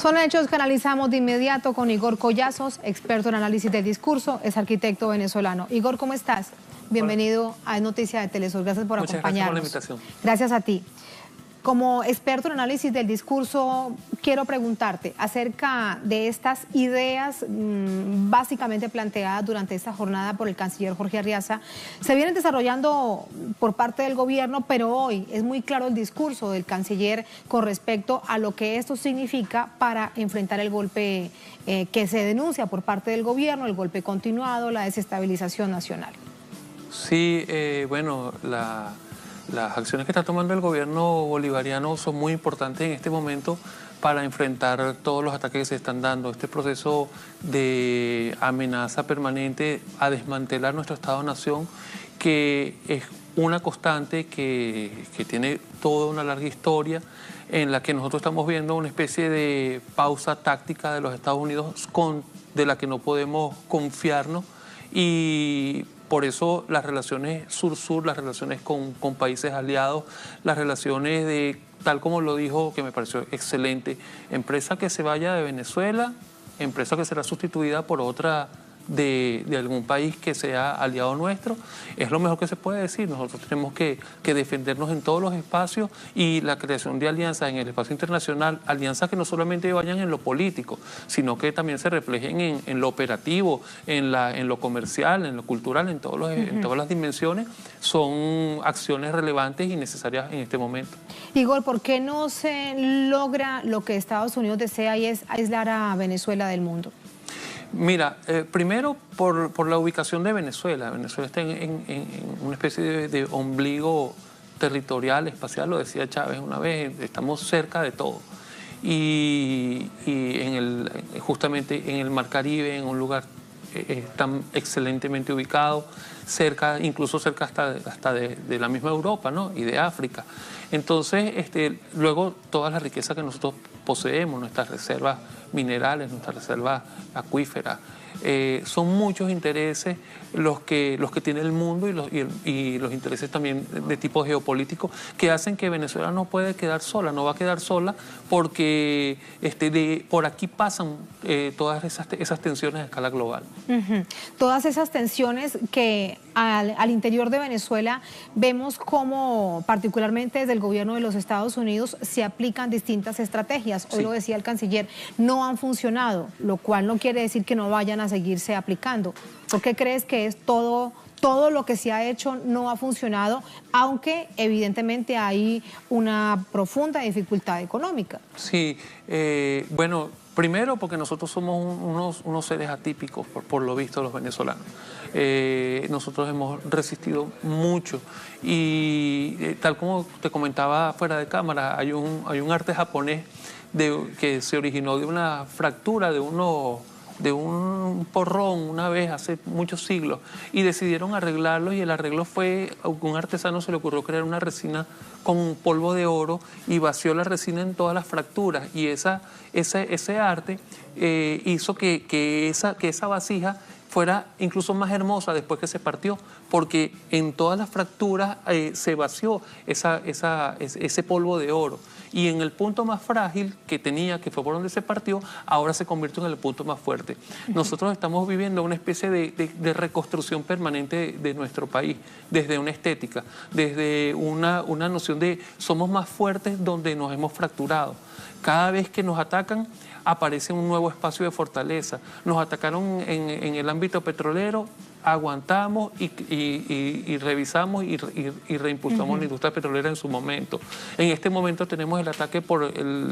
Son hechos que analizamos de inmediato con Igor Collazos, experto en análisis del discurso, es arquitecto venezolano. Igor, ¿cómo estás? Bienvenido a Noticia de Telesur. Gracias por acompañarnos. Gracias por la invitación. Gracias a ti. Como experto en análisis del discurso, quiero preguntarte acerca de estas ideas básicamente planteadas durante esta jornada por el canciller Jorge Arriaza. Se vienen desarrollando por parte del gobierno, pero hoy es muy claro el discurso del canciller con respecto a lo que esto significa para enfrentar el golpe que se denuncia por parte del gobierno, el golpe continuado, la desestabilización nacional. Sí, bueno, las acciones que está tomando el gobierno bolivariano son muy importantes en este momento para enfrentar todos los ataques que se están dando. Este proceso de amenaza permanente a desmantelar nuestro Estado-Nación, que es una constante que tiene toda una larga historia, en la que nosotros estamos viendo una especie de pausa táctica de los Estados Unidos de la que no podemos confiarnos, y por eso las relaciones sur-sur, las relaciones con países aliados, las relaciones de, tal como lo dijo, que me pareció excelente, empresa que se vaya de Venezuela, empresa que será sustituida por otra de algún país que sea aliado nuestro, es lo mejor que se puede decir. Nosotros tenemos que defendernos en todos los espacios, y la creación de alianzas en el espacio internacional, alianzas que no solamente vayan en lo político, sino que también se reflejen en lo operativo, en lo comercial, en lo cultural, en todas las dimensiones, son acciones relevantes y necesarias en este momento. Igor, ¿por qué no se logra lo que Estados Unidos desea, y es aislar a Venezuela del mundo? Mira, primero por la ubicación de Venezuela. Venezuela está en una especie de ombligo territorial, espacial, lo decía Chávez una vez, estamos cerca de todo. Y justamente en el Mar Caribe, en un lugar tan excelentemente ubicado, incluso cerca hasta de la misma Europa, ¿no? Y de África. Entonces, luego toda la riqueza que nosotros poseemos, nuestras reservas minerales, nuestras reservas acuíferas, son muchos intereses los que tiene el mundo, y los intereses también de tipo geopolítico, que hacen que Venezuela no puede quedar sola, no va a quedar sola, porque por aquí pasan todas esas tensiones a escala global. Todas esas tensiones que al interior de Venezuela vemos como, particularmente desde el gobierno de los Estados Unidos, se aplican distintas estrategias. Hoy lo decía el canciller, no han funcionado, lo cual no quiere decir que no vayan a seguirse aplicando. ¿Por qué crees que es todo lo que se ha hecho no ha funcionado, aunque evidentemente hay una profunda dificultad económica? Sí, bueno, primero porque nosotros somos unos seres atípicos, por lo visto, los venezolanos. Nosotros hemos resistido mucho, y tal como te comentaba fuera de cámara, hay un arte japonés que se originó de una fractura de un porrón una vez hace muchos siglos, y decidieron arreglarlo, y el arreglo fue, a un artesano se le ocurrió crear una resina con polvo de oro y vació la resina en todas las fracturas, y ese arte hizo que esa vasija fuera incluso más hermosa después que se partió, porque en todas las fracturas se vació ese polvo de oro, y en el punto más frágil que tenía, que fue por donde se partió, ahora se convirtió en el punto más fuerte. Nosotros estamos viviendo una especie de reconstrucción permanente de nuestro país, desde una estética, desde una noción de somos más fuertes donde nos hemos fracturado. Cada vez que nos atacan, aparece un nuevo espacio de fortaleza. Nos atacaron en el ámbito petrolero, aguantamos y revisamos y reimpulsamos la industria petrolera en su momento. En este momento tenemos el ataque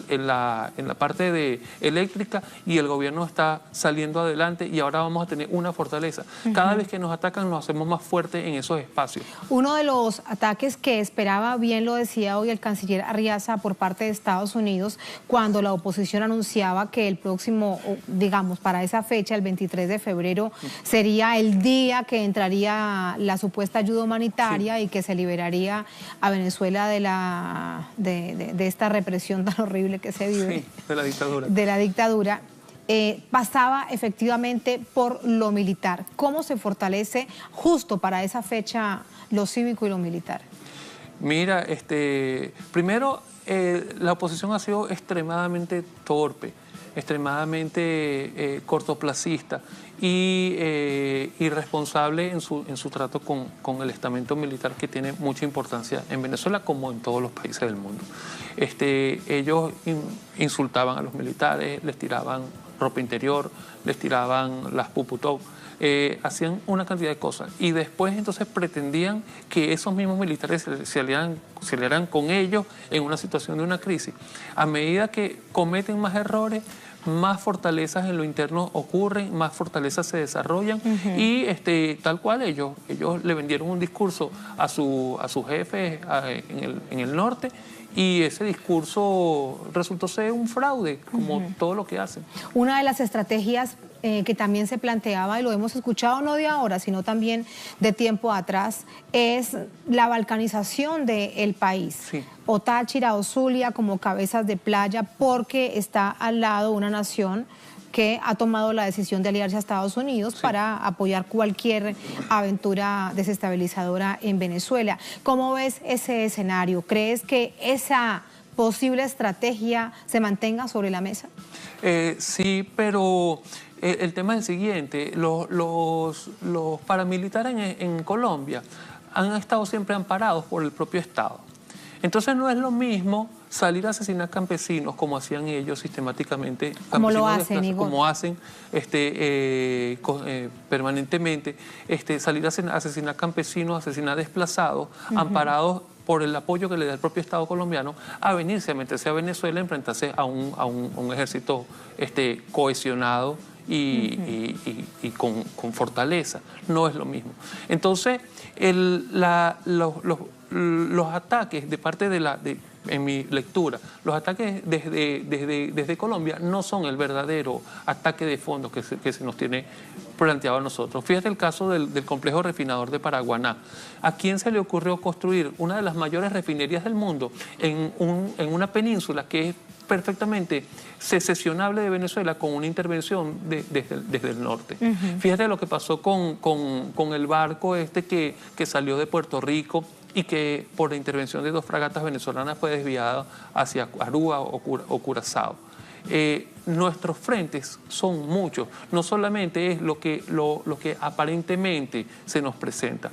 en la parte eléctrica, y el gobierno está saliendo adelante, y ahora vamos a tener una fortaleza. Cada vez que nos atacan nos hacemos más fuertes en esos espacios. Uno de los ataques que esperaba, bien lo decía hoy el canciller Arriaza, por parte de Estados Unidos, cuando la oposición anunciaba que el próximo, digamos, para esa fecha, el 23 de febrero, sería el día que entraría la supuesta ayuda humanitaria, y que se liberaría a Venezuela de esta represión tan horrible que se vive. Sí, de la dictadura. De la dictadura. Pasaba efectivamente por lo militar. ¿Cómo se fortalece justo para esa fecha lo cívico y lo militar? Mira, primero, la oposición ha sido extremadamente torpe. extremadamente cortoplacista y irresponsable en su trato con el estamento militar, que tiene mucha importancia en Venezuela como en todos los países del mundo. Ellos insultaban a los militares, les tiraban ropa interior, les tiraban las puputop, hacían una cantidad de cosas, y después entonces pretendían que esos mismos militares se aliaran con ellos en una situación de una crisis. A medida que cometen más errores, más fortalezas en lo interno ocurren, más fortalezas se desarrollan, y tal cual ellos le vendieron un discurso a su jefe en el norte, y ese discurso resultó ser un fraude, como todo lo que hacen. Una de las estrategias que también se planteaba, y lo hemos escuchado no de ahora, sino también de tiempo atrás, es la balcanización del país. Sí. O Táchira o Zulia como cabezas de playa, porque está al lado una nación que ha tomado la decisión de aliarse a Estados Unidos, sí, para apoyar cualquier aventura desestabilizadora en Venezuela. ¿Cómo ves ese escenario? ¿Crees que esa posible estrategia se mantenga sobre la mesa? Sí, pero el tema es el siguiente: los paramilitares en Colombia han estado siempre amparados por el propio Estado. Entonces no es lo mismo salir a asesinar campesinos, como hacían ellos sistemáticamente, como lo hacen, como hacen permanentemente, salir a asesinar campesinos, asesinar desplazados, amparados por el apoyo que le da el propio Estado colombiano, a venirse, a meterse a Venezuela, a enfrentarse a un ejército cohesionado y con fortaleza. No es lo mismo. Entonces, los ataques de parte en mi lectura, los ataques desde Colombia no son el verdadero ataque de fondo que se nos tiene planteado a nosotros. Fíjate el caso del complejo refinador de Paraguaná. ¿A quién se le ocurrió construir una de las mayores refinerías del mundo en una península que es perfectamente secesionable de Venezuela, con una intervención desde el norte? Fíjate lo que pasó con el barco que salió de Puerto Rico y que por la intervención de 2 fragatas venezolanas fue desviado hacia Aruba o Curazao. Nuestros frentes son muchos, no solamente es lo que aparentemente se nos presenta.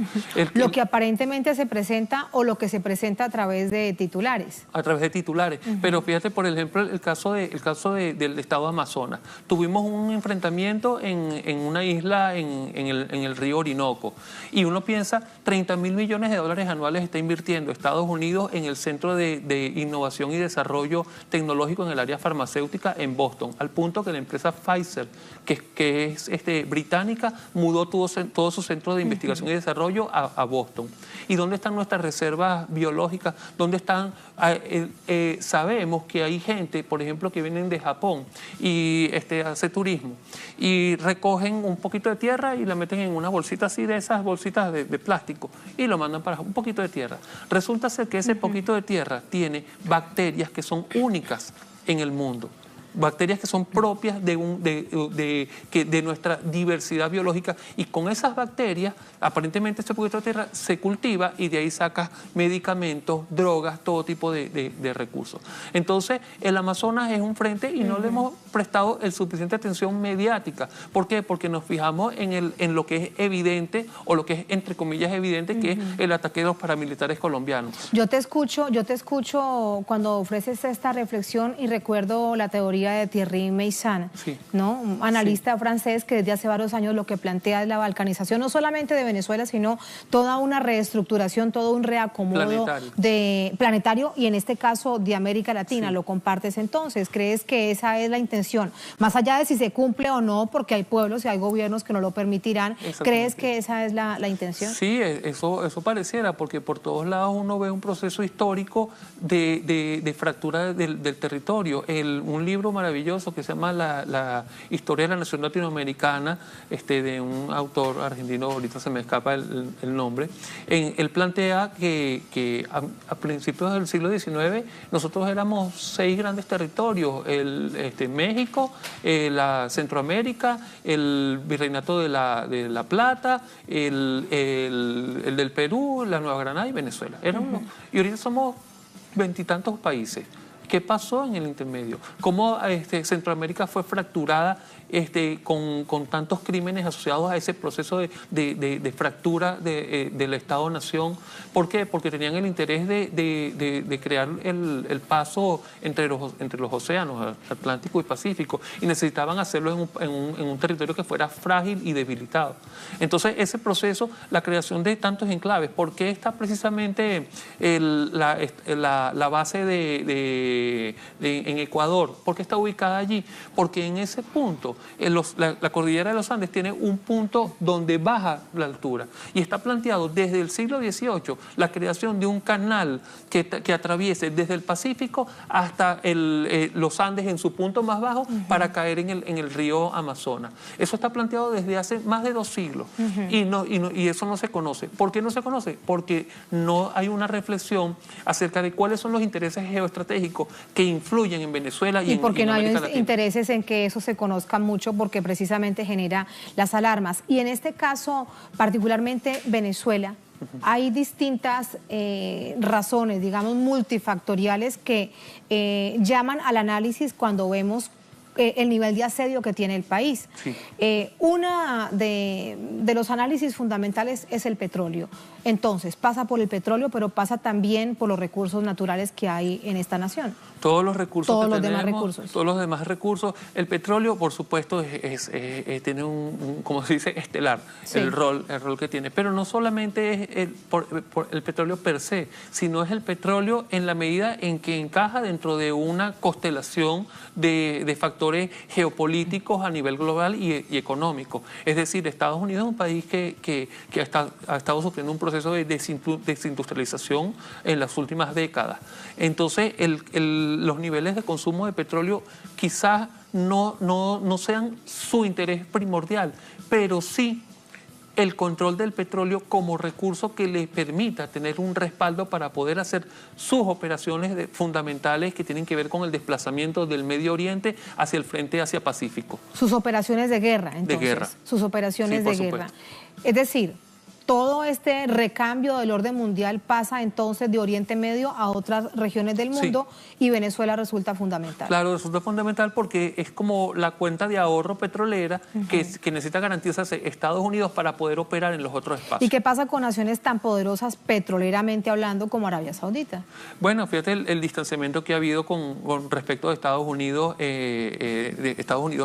Lo que aparentemente se presenta, o lo que se presenta a través de titulares. A través de titulares. Pero fíjate, por ejemplo, el caso del estado de Amazonas. Tuvimos un enfrentamiento en una isla en el río Orinoco, y uno piensa, 30.000 millones de dólares anuales está invirtiendo Estados Unidos en el Centro de Innovación y Desarrollo Tecnológico en el área farmacéutica en Boston, al punto que la empresa Pfizer, que es británica, mudó todo su centro de investigación y desarrollo a Boston. ¿Y dónde están nuestras reservas biológicas? ¿Dónde están? Sabemos que hay gente, por ejemplo, que vienen de Japón y hace turismo, y recogen un poquito de tierra y la meten en una bolsita así, de esas bolsitas de plástico, y lo mandan para un poquito de tierra. Resulta ser que ese poquito de tierra tiene bacterias que son únicas en el mundo. Bacterias que son propias de nuestra diversidad biológica, y con esas bacterias, aparentemente este poquito de tierra se cultiva, y de ahí sacas medicamentos, drogas, todo tipo de recursos. Entonces, el Amazonas es un frente y no le hemos prestado el suficiente atención mediática. ¿Por qué? Porque nos fijamos en lo que es evidente, o lo que es entre comillas evidente, que es el ataque de los paramilitares colombianos. Yo te escucho cuando ofreces esta reflexión, y recuerdo la teoría de Thierry Meyssan, sí, ¿no? Un analista francés que desde hace varios años lo que plantea es la balcanización, no solamente de Venezuela, sino toda una reestructuración, todo un reacomodo planetario, y en este caso de América Latina. ¿Lo compartes entonces? ¿Crees que esa es la intención? Más allá de si se cumple o no, porque hay pueblos y hay gobiernos que no lo permitirán, ¿crees que esa es la intención? Sí, eso pareciera, porque por todos lados uno ve un proceso histórico de fractura del territorio. Un libro maravilloso que se llama la Historia de la Nación Latinoamericana, de un autor argentino, ahorita se me escapa el nombre. Él plantea que a principios del siglo XIX nosotros éramos 6 grandes territorios: México, la Centroamérica, el Virreinato de la Plata, el del Perú, la Nueva Granada y Venezuela. Y ahorita somos 20 y tantos países. ¿Qué pasó en el intermedio? ¿Cómo Centroamérica fue fracturada con tantos crímenes asociados a ese proceso de fractura del Estado-Nación? ¿Por qué? Porque tenían el interés de crear el paso entre los océanos, Atlántico y Pacífico, y necesitaban hacerlo en un territorio que fuera frágil y debilitado. Entonces, ese proceso, la creación de tantos enclaves, ¿por qué está precisamente la base en Ecuador? ¿Por qué está ubicada allí? Porque en ese punto, la cordillera de los Andes tiene un punto donde baja la altura, y está planteado desde el siglo XVIII la creación de un canal que atraviese desde el Pacífico hasta los Andes en su punto más bajo para caer en el río Amazonas. Eso está planteado desde hace más de 2 siglos y eso no se conoce. ¿Por qué no se conoce? Porque no hay una reflexión acerca de cuáles son los intereses geoestratégicos que influyen en Venezuela y porque no hay Latina. Intereses en que eso se conozca mucho, porque precisamente genera las alarmas. Y en este caso, particularmente Venezuela, hay distintas razones, digamos, multifactoriales que llaman al análisis cuando vemos el nivel de asedio que tiene el país. Sí. Una de los análisis fundamentales es el petróleo. Entonces, pasa por el petróleo, pero pasa también por los recursos naturales que hay en esta nación. Todos los recursos todos que los tenemos, demás recursos. todos los demás recursos. El petróleo, por supuesto, tiene como se dice, estelar, sí, el rol que tiene. Pero no solamente es el petróleo per se, sino es el petróleo en la medida en que encaja dentro de una constelación de factores geopolíticos a nivel global y económico. Es decir, Estados Unidos es un país que ha estado sufriendo un proceso de desindustrialización en las últimas décadas. Entonces, los niveles de consumo de petróleo quizás no sean su interés primordial, pero sí el control del petróleo como recurso que les permita tener un respaldo para poder hacer sus operaciones fundamentales que tienen que ver con el desplazamiento del Medio Oriente hacia el frente Asia Pacífico. Sus operaciones de guerra, entonces. De guerra. Sus operaciones sí, de guerra. Es decir, todo este recambio del orden mundial pasa entonces de Oriente Medio a otras regiones del mundo, sí, y Venezuela resulta fundamental. Claro, resulta fundamental porque es como la cuenta de ahorro petrolera que necesita garantizarse Estados Unidos para poder operar en los otros espacios. ¿Y qué pasa con naciones tan poderosas petroleramente hablando como Arabia Saudita? Bueno, fíjate el distanciamiento que ha habido con respecto de Estados Unidos,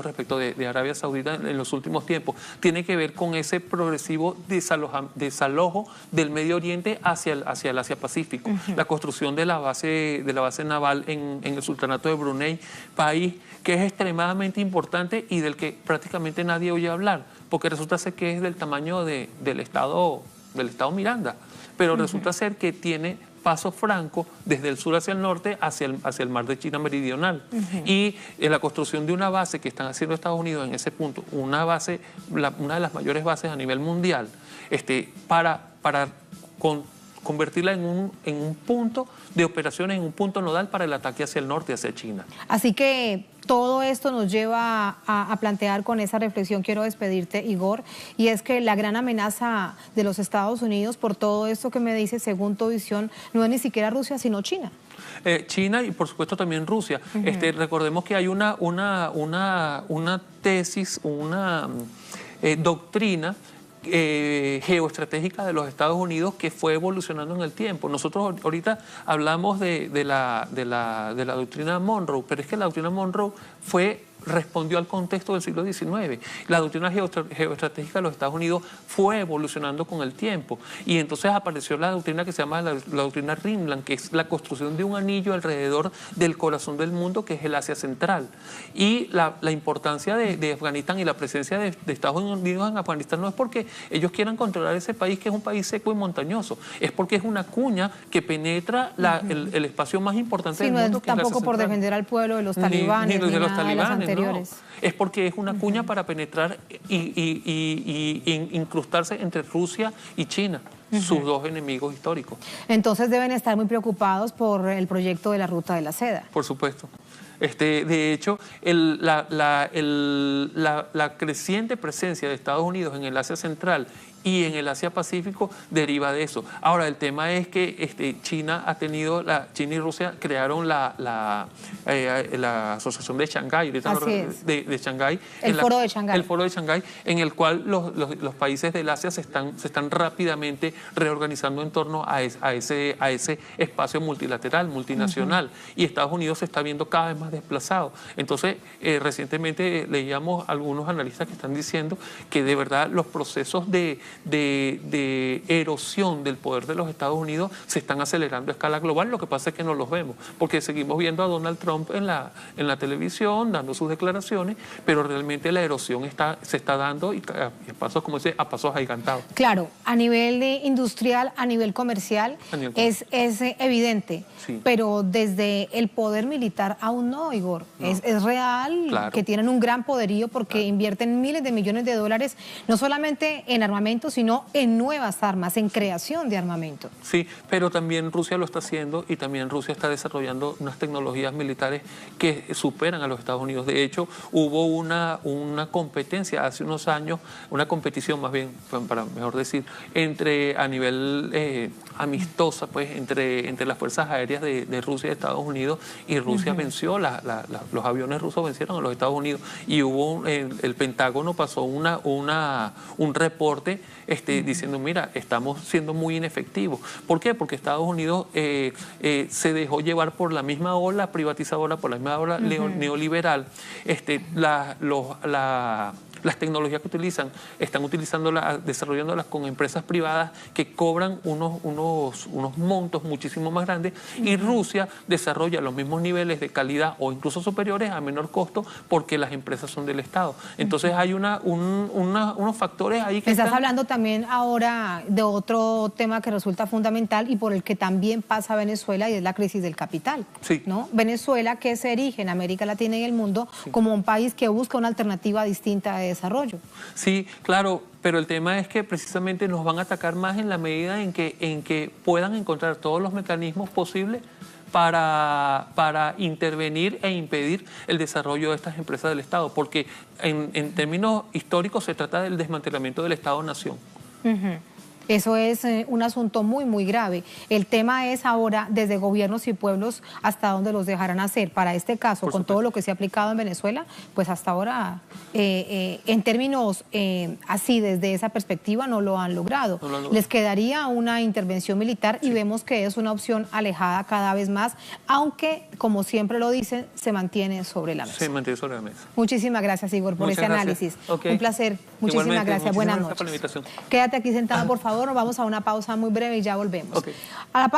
respecto de Arabia Saudita en los últimos tiempos. Tiene que ver con ese progresivo desalojo del Medio Oriente hacia el Asia Pacífico. La construcción de la base naval en el Sultanato de Brunei, país que es extremadamente importante y del que prácticamente nadie oye hablar, porque resulta ser que es del tamaño del estado Miranda, pero resulta ser que tiene paso franco desde el sur hacia el norte hacia el mar de China meridional. Y la construcción de una base que están haciendo Estados Unidos en ese punto, una de las mayores bases a nivel mundial, para convertirla en un punto de operaciones, en un punto nodal para el ataque hacia el norte, hacia China. Así que todo esto nos lleva a plantear, con esa reflexión quiero despedirte, Igor, y es que la gran amenaza de los Estados Unidos por todo esto que me dices, según tu visión, no es ni siquiera Rusia, sino China. China y por supuesto también Rusia. Recordemos que hay una tesis, una doctrina geoestratégica de los Estados Unidos que fue evolucionando en el tiempo. Nosotros ahorita hablamos de la doctrina Monroe, pero es que la doctrina Monroe respondió al contexto del siglo XIX. La doctrina geoestratégica de los Estados Unidos fue evolucionando con el tiempo y entonces apareció la doctrina que se llama la doctrina Rimland, que es la construcción de un anillo alrededor del corazón del mundo, que es el Asia Central. Y la importancia de Afganistán y la presencia de Estados Unidos en Afganistán no es porque ellos quieran controlar ese país, que es un país seco y montañoso, es porque es una cuña que penetra el espacio más importante del mundo, que es la Asia tampoco por Central. defender al pueblo de los talibanes, ni de los talibanes. No, es porque es una cuña para penetrar y incrustarse entre Rusia y China, sus dos enemigos históricos. Entonces deben estar muy preocupados por el proyecto de la Ruta de la Seda. Por supuesto. De hecho, la creciente presencia de Estados Unidos en el Asia Central y en el Asia-Pacífico deriva de eso. Ahora, el tema es que China y Rusia crearon la Asociación de Shanghái, de Shanghái. El Foro de Shanghái. El Foro de Shanghái, en el cual los países del Asia se están rápidamente reorganizando en torno a ese espacio multilateral, multinacional, y Estados Unidos se está viendo cada vez más desplazado. Entonces, recientemente leíamos algunos analistas que están diciendo que de verdad los procesos de erosión del poder de los Estados Unidos se están acelerando a escala global. Lo que pasa es que no los vemos, porque seguimos viendo a Donald Trump en la televisión dando sus declaraciones, pero realmente la erosión se está dando y a pasos, como dice, a pasos agigantados. Claro, a nivel industrial, a nivel comercial, es evidente, sí, pero desde el poder militar aún no, Igor. No. Es real, claro, que tienen un gran poderío porque, claro, invierten miles de millones de dólares, no solamente en armamento, sino en nuevas armas, en creación de armamento. Sí, pero también Rusia lo está haciendo y también Rusia está desarrollando unas tecnologías militares que superan a los Estados Unidos. De hecho, hubo una competencia hace unos años, una competición más bien, para mejor decir, a nivel amistosa, pues, entre las fuerzas aéreas de Rusia y Estados Unidos, y Rusia venció, los aviones rusos vencieron a los Estados Unidos, y hubo el Pentágono pasó un reporte diciendo, mira, estamos siendo muy inefectivos. ¿Por qué? Porque Estados Unidos se dejó llevar por la misma ola privatizadora, por la misma ola neoliberal. Las tecnologías que están desarrollándolas con empresas privadas que cobran unos montos muchísimo más grandes, y Rusia desarrolla los mismos niveles de calidad o incluso superiores a menor costo porque las empresas son del Estado. Entonces hay unos factores ahí que estás hablando también ahora de otro tema que resulta fundamental y por el que también pasa Venezuela, y es la crisis del capital. Sí. ¿No? Venezuela, que se erige en América Latina y el mundo, sí, como un país que busca una alternativa distinta de desarrollo. Sí, claro, pero el tema es que precisamente nos van a atacar más en la medida en que puedan encontrar todos los mecanismos posibles para intervenir e impedir el desarrollo de estas empresas del Estado, porque en términos históricos se trata del desmantelamiento del Estado-nación. Eso es un asunto muy, muy grave. El tema es ahora, desde gobiernos y pueblos, hasta dónde los dejarán hacer. Para este caso, con todo lo que se ha aplicado en Venezuela, pues hasta ahora, en términos así, desde esa perspectiva, no lo han logrado. Les quedaría una intervención militar, sí, y vemos que es una opción alejada cada vez más, aunque, como siempre lo dicen, se mantiene sobre la mesa. Se mantiene sobre la mesa. muchísimas gracias, Igor, por ese análisis. Okay. Un placer. Muchísimas gracias. Buenas noches. Por la invitación. Quédate aquí sentado, por favor. Nos vamos a una pausa muy breve y ya volvemos. Okay. A la